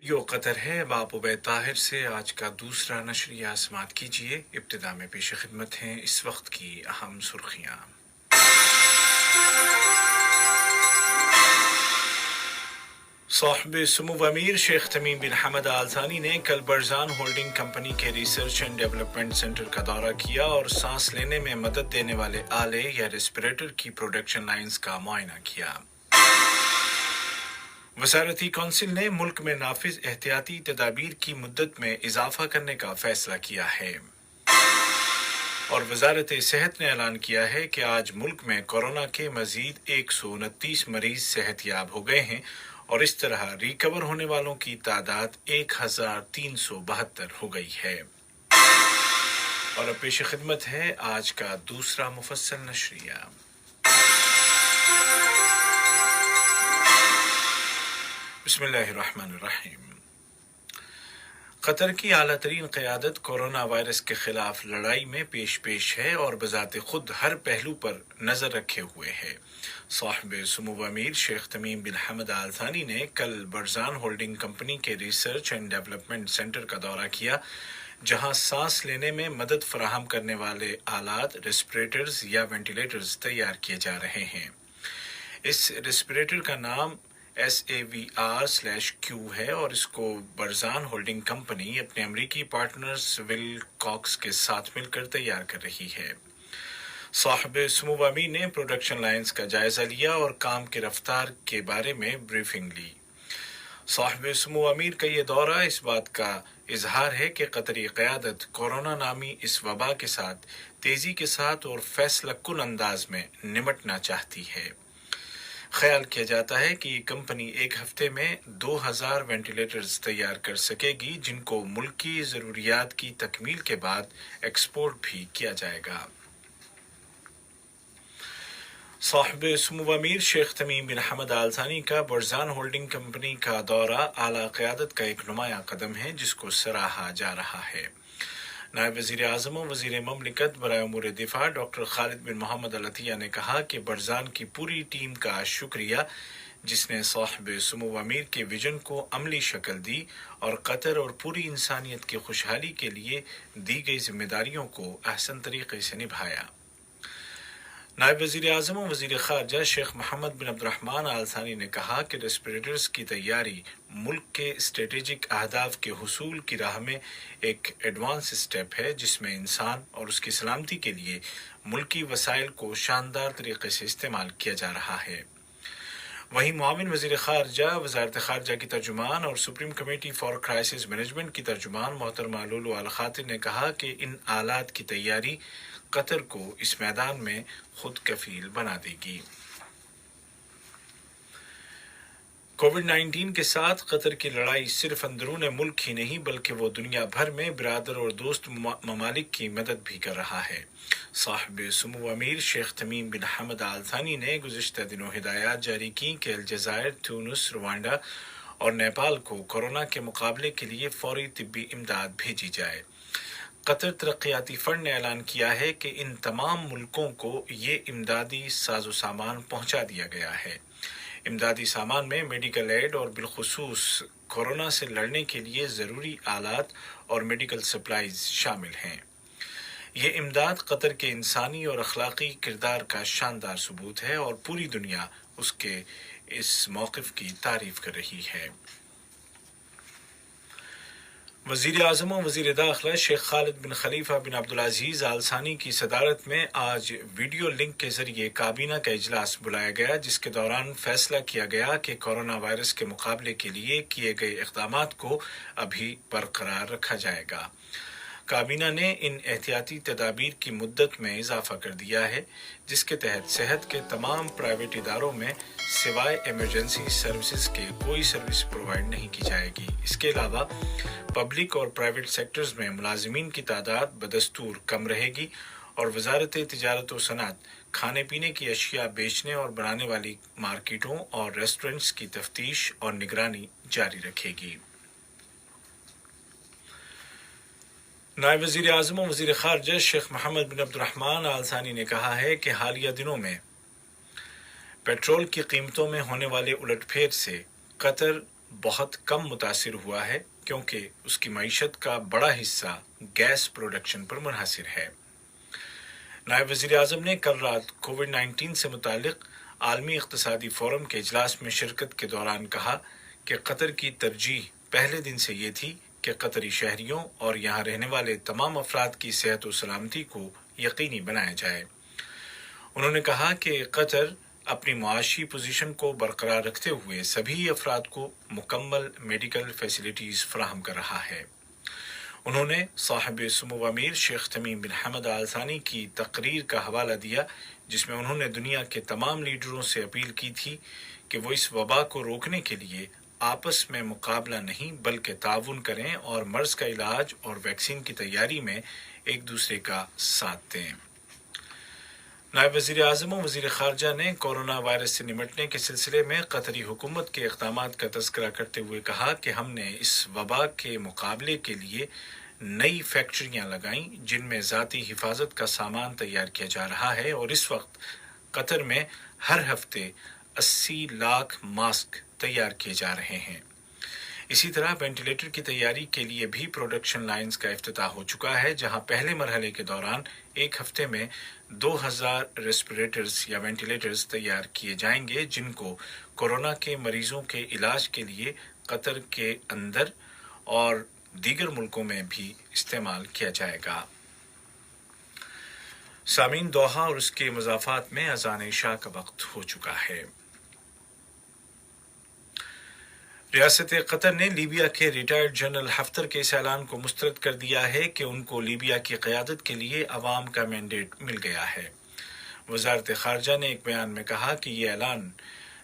यो Qatar है बाप उबैद ताहिर से आज का दूसरा नशरिया समात कीजिए। इब्तिदा में पेश खिदमत हैं इस वक्त की अहम सुर्खियाँ। साहिब सुमो अमीर शेख तमीम बिन हमद आल थानी ने कल बरजान होल्डिंग कंपनी के रिसर्च एंड डेवलपमेंट सेंटर का दौरा किया और सांस लेने में मदद देने वाले आले या रेस्पिरेटर की प्रोडक्शन लाइंस का मुआयना किया। वज़ारती कौंसिल ने मुल्क में नाफिज एहतियाती तदाबीर की मुद्दत में इजाफा करने का फैसला किया है। और वज़ारत सेहत ने ऐलान किया है कि आज मुल्क में कोरोना के मजीद 129 मरीज सेहतयाब हो गए हैं और इस तरह रिकवर होने वालों की तादाद 1372 हो गई है। और अब पेश खिदमत है आज का दूसरा मुफस्सल नशरिया। बिस्मिल्लाहिर्रहमानिर्रहीम। कतर की आला तरीन क़यादत कोरोना वायरस के खिलाफ लड़ाई में पेश है और बज़ाते खुद हर पहलू पर नज़र रखे हुए है। साहिब सुमो अमीर शेख तमीम बिन हमद आल थानी ने कल बरजान होल्डिंग कंपनी के रिसर्च एंड डेवलपमेंट सेंटर का दौरा किया, जहां सांस लेने में मदद फराहम करने वाले आलात रेस्पिरेटर्स या वेंटिलेटर्स तैयार किए जा रहे हैं। इस रेस्पिरेटर का नाम SAVR/Q है और इसको बरजान होल्डिंग कंपनी अपने अमरीकी पार्टनर्स विल कॉक्स के साथ मिलकर तैयार कर रही है। साहिब सुमो अमीर ने प्रोडक्शन लाइंस का जायजा लिया और काम की रफ्तार के बारे में ब्रीफिंग ली। साहिब सुमो अमीर का ये दौरा इस बात का इजहार है कि कतरी क़यादत कोरोना नामी इस वबा के साथ तेजी के साथ और फैसला कुन अंदाज में निमटना चाहती है। ख्याल किया जाता है कि कंपनी एक हफ्ते में 2000 वेंटिलेटर्स तैयार कर सकेगी, जिनको मुल्क की ज़रूरियात की तकमील के बाद एक्सपोर्ट भी किया जाएगा। साहिब सुमो अमीर शेख तमीम बिन हमद आल थानी का बरजान होल्डिंग कंपनी का दौरा आला क़यादत का एक नुमाया कदम है, जिसको सराहा जा रहा है। नायब वज़ीर आज़म और वज़ीर ममलिकत बराए उमूर दिफा डॉक्टर खालिद बिन मोहम्मद अल अतिया ने कहा कि बरजान की पूरी टीम का शुक्रिया, जिसने साहिब सुमो अमीर के विजन को अमली शक्ल दी और कतर और पूरी इंसानियत की खुशहाली के लिए दी गई जिम्मेदारियों को अहसन तरीके से निभाया। नायब वज़ीर आज़म और वज़ीर ख़ारजा शेख मोहम्मद बिन अब्दुर्रहमान आल थानी ने कहा कि रेस्पिरेटर्स की तैयारी मुल्क के स्ट्रेटेजिक अहदाफ के हुसूल की राह में एक एडवांस स्टेप है, जिसमें इंसान और उसकी सलामती के लिए मुल्की वसाइल को शानदार तरीके से इस्तेमाल किया जा रहा है। वहीं मुआविन वज़ीर ख़ारजा वज़ारत ख़ारजा की तर्जुमान और supreme committee for crisis management की तर्जुमान मोहतरमा लुलु अल खातिर ने कहा कि इन आलात की तैयारी कतर को इस मैदान में खुद कफील बना देगी। कोविड-19 के साथ कतर की लड़ाई सिर्फ अंदरून मुल्क ही नहीं बल्कि वो दुनिया भर में बिरादर और दोस्त ममालिक की मदद भी कर रहा है। साहिब सुमो अमीर शेख तमीम बिन हमद आल थानी ने गुज़िश्ता दिनों हिदायत जारी की कि अलजायर, ट्यूनिस, रवांडा और नेपाल को कोरोना के मुकाबले के लिए फौरी तिब्बी इमदाद भेजी जाए। कतर तरक्याती फंड ने ऐलान किया है कि इन तमाम मुल्कों को ये इमदादी साजो सामान पहुंचा दिया गया है। इमदादी सामान में मेडिकल एड और बिलखुसूस कोरोना से लड़ने के लिए ज़रूरी आलात और मेडिकल सप्लाईज शामिल हैं। ये इमदाद कतर के इंसानी और अखलाकी किरदार का शानदार सबूत है और पूरी दुनिया उसके इस मौक़िफ़ की तारीफ कर रही है। वज़ीर आज़म और वज़ीर दाखिला शेख खालिद बिन खलीफा बिन अब्दुल अज़ीज़ आल थानी की सदारत में आज वीडियो लिंक के जरिए काबीना का इजलास बुलाया गया, जिसके दौरान फैसला किया गया कि कोरोना वायरस के मुकाबले के लिए किए गए इक़दामात को अभी बरकरार रखा जाएगा। काबीना ने इन एहतियाती तदाबीर की मुद्दत में इजाफा कर दिया है, जिसके तहत सेहत के तमाम प्राइवेट इदारों में सिवाय इमरजेंसी सर्विसेज के कोई सर्विस प्रोवाइड नहीं की जाएगी। इसके अलावा पब्लिक और प्राइवेट सेक्टर्स में मुलाजिमीन की तादाद बदस्तूर कम रहेगी और वजारत तिजारत व सनअत खाने पीने की अशिया बेचने और बनाने वाली मार्केटों और रेस्टोरेंट्स की तफ्तीश और निगरानी जारी रखेगी। नायब वज़ीर आज़म और वज़ीर ख़ारजा शेख मोहम्मद बिन अब्दुर्रहमान आल थानी ने कहा है कि हालिया दिनों में पेट्रोल की कीमतों में होने वाले उलटफेर से कतर बहुत कम मुतासिर हुआ है क्योंकि उसकी मईशत का बड़ा हिस्सा गैस प्रोडक्शन पर मुनहसिर है। नायब वज़ीर आज़म ने कल रात कोविड-19 से मुतालिक आलमी इक़्तिसादी फोरम के इजलास में शिरकत के दौरान कहा कि कतर की तरजीह पहले दिन से ये थी कि कतरी शहरियों और यहाँ रहने वाले तमाम अफराद की सेहत और सलामती को यकीनी बनाया जाए। उन्होंने कहा कि कतर अपनी मुआशी पोजीशन को बरकरार रखते हुए सभी अफराद को मुकम्मल मेडिकल फैसिलिटीज़ फराहम कर रहा है। उन्होंने साहिब सुमो अमीर शेख तमीम बिन हमद आल थानी की तकरीर का हवाला दिया जिसमें उन्होंने दुनिया के तमाम लीडरों से अपील की थी कि वो इस वबा को रोकने के लिए आपस में मुकाबला नहीं बल्कि ताउन करें और मर्ज का इलाज और वैक्सीन की तैयारी में एक दूसरे का साथ दें। नायब वज़ीर आज़म और वज़ीर ख़ारजा ने कोरोना वायरस से निमटने के सिलसिले में कतरी हुकूमत के इक़दामात का तज़किरा करते हुए कहा कि हमने इस वबा के मुकाबले के लिए नई फैक्ट्रियाँ लगाईं जिनमें ज़ाती हिफाजत का सामान तैयार किया जा रहा है और इस वक्त कतर में हर हफ्ते 80 लाख मास्क तैयार किए जा रहे हैं। इसी तरह वेंटिलेटर की तैयारी के लिए भी प्रोडक्शन लाइंस का इफ्तिताह हो चुका है जहां पहले मरहले के दौरान एक हफ्ते में 2000 रेस्पिरेटर्स या वेंटिलेटर्स तैयार किए जाएंगे जिनको कोरोना के मरीजों के इलाज के लिए कतर के अंदर और दीगर मुल्कों में भी इस्तेमाल किया जाएगा। सामीन, दोहा और उसके मज़ाफ़ात में अज़ान इशा का वक्त हो चुका है। रियासत कतर ने लीबिया के रिटायर्ड जनरल हफ्तर के इस ऐलान को मुस्तरद कर दिया है कि उनको लीबिया की क़यादत के लिए अवाम का मैंडेट मिल गया है। वज़ारत ख़ारजा ने एक बयान में कहा कि ये ऐलान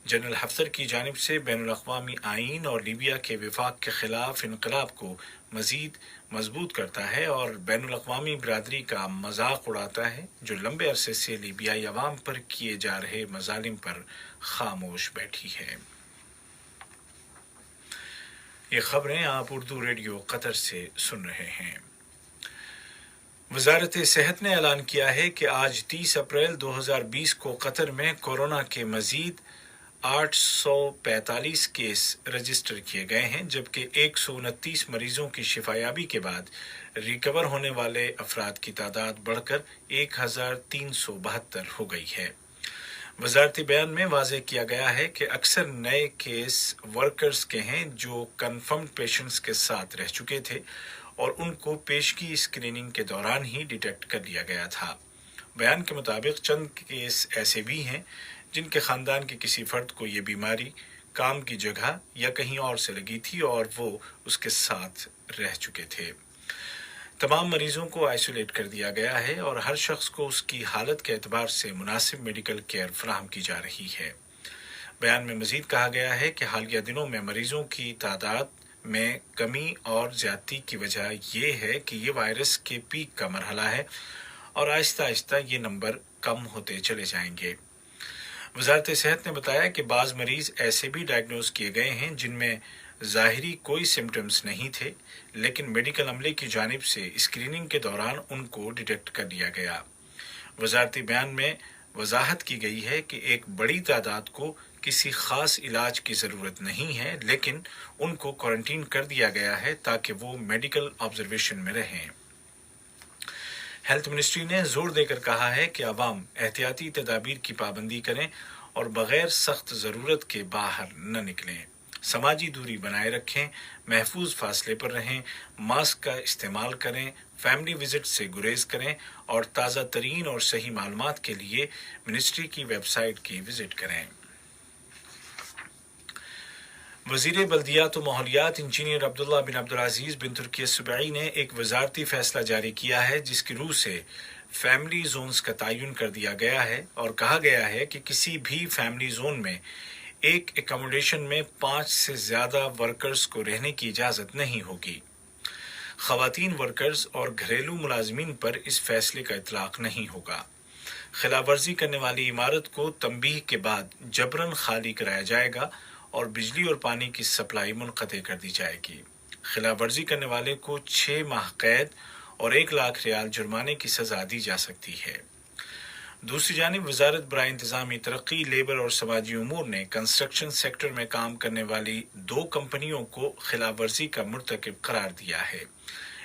जनरल हफ्तर की जानिब से बैनुल अक़वामी आईन और लीबिया के विफाक के ख़िलाफ़ इनक़लाब को मज़ीद मजबूत करता है और बैनुल अक़वामी बरादरी का मजाक उड़ाता है जो लंबे अरसे से लीबियाई अवाम पर किए जा रहे मज़ालिम पर खामोश बैठी है। ये खबरें आप उर्दू रेडियो कतर से सुन रहे हैं। वज़ारत सेहत ने ऐलान किया है कि आज 30 अप्रैल 2020 को कतर में कोरोना के मज़ीद 845 केस रजिस्टर किए गए हैं जबकि 129 मरीजों की शिफायाबी के बाद रिकवर होने वाले अफराद की तादाद बढ़कर 1372 हो गई है। वज़ारती बयान में वाज़ेह किया गया है कि अक्सर नए केस वर्कर्स के हैं जो कन्फर्म्ड पेशेंट्स के साथ रह चुके थे और उनको पेशगी स्क्रीनिंग के दौरान ही डिटेक्ट कर लिया गया था। बयान के मुताबिक चंद केस ऐसे भी हैं जिनके ख़ानदान के किसी फ़र्द को ये बीमारी काम की जगह या कहीं और से लगी थी और वो उसके साथ रह चुके थे। तमाम मरीजों को आइसोलेट कर दिया गया है और हर शख्स को उसकी हालत के एतबार से मुनासिब मेडिकल केयर फराहम की जा रही है। बयान में मजीद कहा गया है कि हालिया दिनों में मरीजों की तादाद में कमी और ज्यादती की वजह यह है कि ये वायरस के पीक का मरहला है और आहिस्ता आहिस्ता ये नंबर कम होते चले जाएंगे। वज़ारत सेहत ने बताया कि बाज़ मरीज ऐसे भी डायग्नोज किए गए हैं जिनमें ज़ाहिरी कोई सिम्टम्स नहीं थे लेकिन मेडिकल अमले की जानिब से स्क्रीनिंग के दौरान उनको डिटेक्ट कर लिया गया। वज़ारती बयान में वजाहत की गई है कि एक बड़ी तादाद को किसी ख़ास इलाज की ज़रूरत नहीं है लेकिन उनको क्वारंटीन कर दिया गया है ताकि वो मेडिकल ऑब्जर्वेशन में रहें। हेल्थ मिनिस्ट्री ने जोर देकर कहा है कि अवाम एहतियाती तदाबीर की पाबंदी करें और बग़ैर सख्त ज़रूरत के बाहर न निकलें, समाजी दूरी बनाए रखें, महफूज फासले पर रहें, मास्क का इस्तेमाल करें, फैमिली विजिट से गुरेज करें और ताज़ा तरीन और सही मालूमात के लिए मिनिस्ट्री की वेबसाइट की विजिट करें। वज़ीर बल्दियात व माहौलियात इंजीनियर अब्दुल्ला बिन अब्दुल अज़ीज़ बिन तुर्की सुबई ने एक वज़ारती फ़ैसला जारी किया है जिसकी रूह से फैमिली जोन्स का तयन कर दिया गया है और कहा गया है कि किसी भी फैमिली जोन में एक एकोमोडेशन में 5 से ज़्यादा वर्कर्स को रहने की इजाज़त नहीं होगी। ख़वातीन वर्कर्स और घरेलू मुलाजमीन पर इस फैसले का इतलाक़ नहीं होगा। खिलाफ वर्जी करने वाली इमारत को तंबीह के बाद जबरन खाली कराया जाएगा और बिजली और पानी की सप्लाई मुनक़ते कर दी जाएगी। खिलाफ वर्जी करने वाले को 6 माह कैद और 1 लाख रियाल जुर्माने की सज़ा दी जा सकती है। دوسری جانب وزارت برائے انتظامی ترقی، لیبر اور سماجی امور نے کنسٹرکشن سیکٹر میں کام کرنے والی 2 کمپنیوں کو خلاف ورزی کا مرتکب قرار دیا ہے۔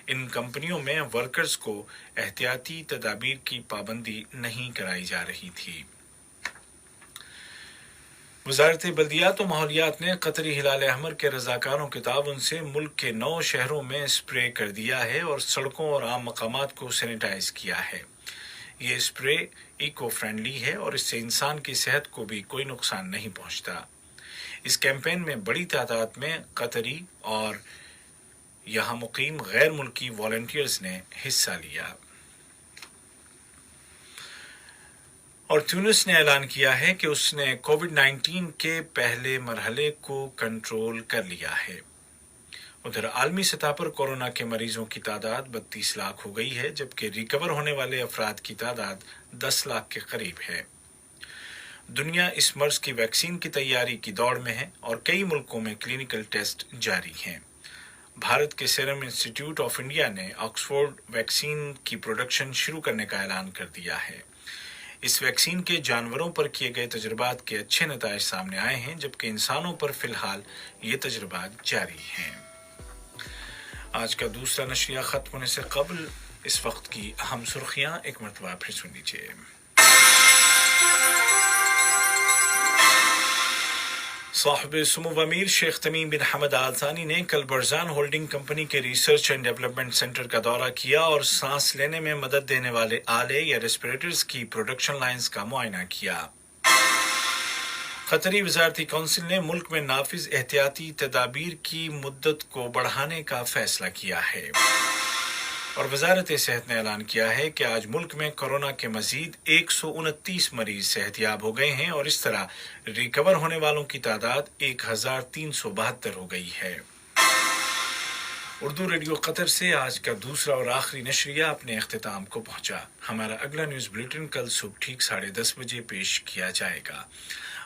ان کمپنیوں میں ورکرز کو احتیاطی تدابیر کی پابندی نہیں کرائی جا رہی تھی۔ وزارت بلدیات و ماحولیات نے قطری ہلال احمر کے رضاکاروں کے تعاون سے ملک کے 9 شہروں میں اسپرے کر دیا ہے اور سڑکوں اور عام مقامات کو سینیٹائز کیا ہے۔ یہ اسپرے ایکو فرینڈلی ہے اور اس سے انسان کی صحت کو بھی کوئی نقصان نہیں پہنچتا۔ اس کیمپین میں بڑی تعداد میں قطری اور یہاں مقیم غیر ملکی والنٹیئرز نے حصہ لیا۔ اور تیونس نے اعلان کیا ہے کہ اس نے کووڈ-19 کے پہلے مرحلے کو کنٹرول کر لیا ہے۔ ادھر عالمی سطح پر کورونا کے مریضوں کی تعداد 32 لاکھ ہو گئی ہے، جبکہ ریکور ہونے والے افراد کی تعداد 10 لاکھ کے قریب ہے۔ دنیا اس مرض کی ویکسین کی تیاری کی دوڑ میں ہے اور کئی ملکوں میں کلینکل ٹیسٹ جاری ہیں۔ بھارت کے سیرم انسٹی ٹیوٹ آف انڈیا نے آکسفورڈ ویکسین کی پروڈکشن شروع کرنے کا اعلان کر دیا ہے۔ اس ویکسین کے جانوروں پر کیے گئے تجربات کے اچھے نتائج سامنے آئے ہیں، جبکہ انسانوں پر فی الحال یہ تجربات جاری ہیں۔ آج کا دوسرا نشریہ ختم ہونے سے قبل اس وقت کی اہم سرخیاں ایک مرتبہ پھر سن لیجیے۔ صاحب سمو امیر شیخ تمیم بن حمد آل ثانی نے کل برزان ہولڈنگ کمپنی کے ریسرچ اینڈ ڈیولپمنٹ سینٹر کا دورہ کیا اور سانس لینے میں مدد دینے والے آلے یا ریسپریٹرز کی پروڈکشن لائنز کا معائنہ کیا۔ قطری وزارتی کونسل نے ملک میں نافذ احتیاطی تدابیر کی مدت کو بڑھانے کا فیصلہ کیا ہے۔ اور وزارت صحت نے اعلان کیا ہے کہ آج ملک میں کورونا کے مزید 129 مریض صحت یاب ہو گئے ہیں اور اس طرح ریکور ہونے والوں کی تعداد 1372 ہو گئی ہے۔ اردو ریڈیو قطر سے آج کا دوسرا اور آخری نشریہ اپنے اختتام کو پہنچا۔ ہمارا اگلا نیوز بلیٹن کل صبح ٹھیک 10:30 بجے پیش کیا جائے گا۔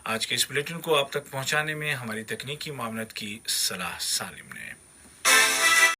آج کے اس بلیٹن کو آپ تک پہنچانے میں ہماری تکنیکی معاونت کی صلاح سالم نے۔